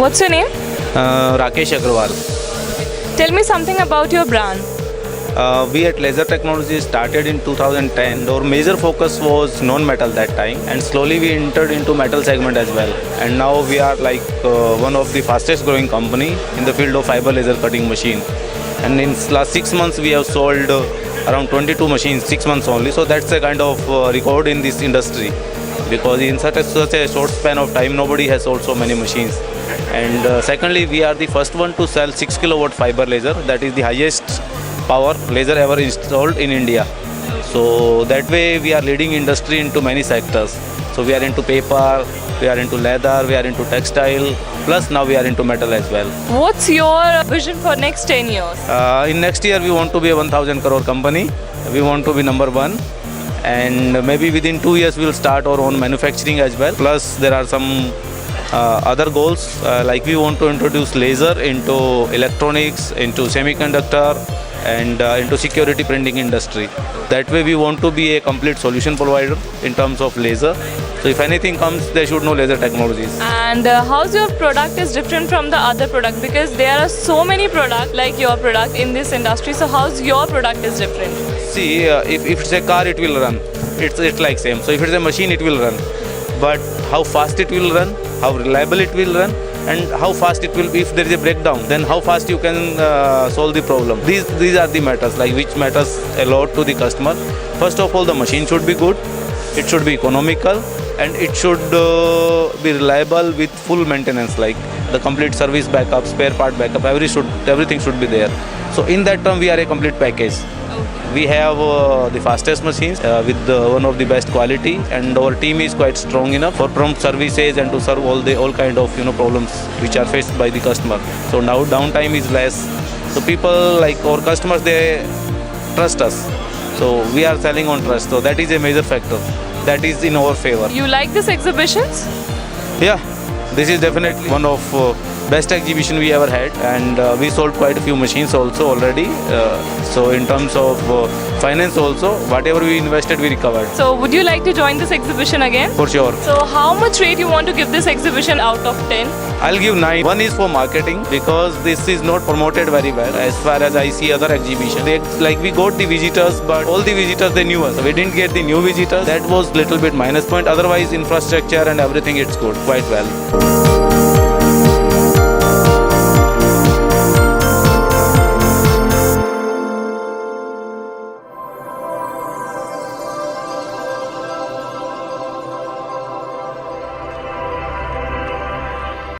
What's your name? Rakesh Agrawal. Tell me something about your brand. We at Laser Technologies started in 2010. Our major focus was non-metal that time, and slowly we entered into metal segment as well. And now we are like one of the fastest growing company in the field of fiber laser cutting machine. And in last 6 months we have sold around 22 machines, 6 months only. So that's a kind of record in this industry, because in such a short span of time nobody has sold so many machines. And secondly, we are the first one to sell 6 kilowatt fiber laser. That is the highest power laser ever installed in India. So that way we are leading industry into many sectors. So we are into paper, we are into leather, we are into textile, plus now we are into metal as well. What's your vision for next 10 years? In next year we want to be a 1000 crore company. We want to be number one, and maybe within 2 years we will start our own manufacturing as well. Plus there are some other goals, like we want to introduce laser into electronics, into semiconductor, and into security printing industry. That way we want to be a complete solution provider in terms of laser. So if anything comes, they should know Laser Technologies. And how's your product is different from the other product? Because there are so many products like your product in this industry. So how's your product is different? See, if it's a car, it will run. It's like same. So if it's a machine, it will run. But how fast it will run, how reliable it will run, and how fast it will be. If there is a breakdown, then how fast you can solve the problem. These are the matters, like which matters a lot to the customer. First of all, the machine should be good, it should be economical, and it should be reliable with full maintenance, like the complete service backup, spare part backup, everything should be there. So in that term, we are a complete package. We have the fastest machines with one of the best quality, and our team is quite strong enough for prompt services and to serve all kind of problems which are faced by the customer. So now downtime is less. So people like our customers, they trust us. So we are selling on trust. So that is a major factor. That is in our favor. You like this exhibitions? Yeah, this is definitely one of best exhibition we ever had, and we sold quite a few machines also already. So in terms of finance also, whatever we invested, we recovered. So would you like to join this exhibition again? For sure. So how much rate you want to give this exhibition out of 10? I'll give 9. One is for marketing, because this is not promoted very well as far as I see other exhibitions. Like we got the visitors, but all the visitors, they knew us. We didn't get the new visitors. That was little bit minus point. Otherwise, infrastructure and everything, it's good, quite well.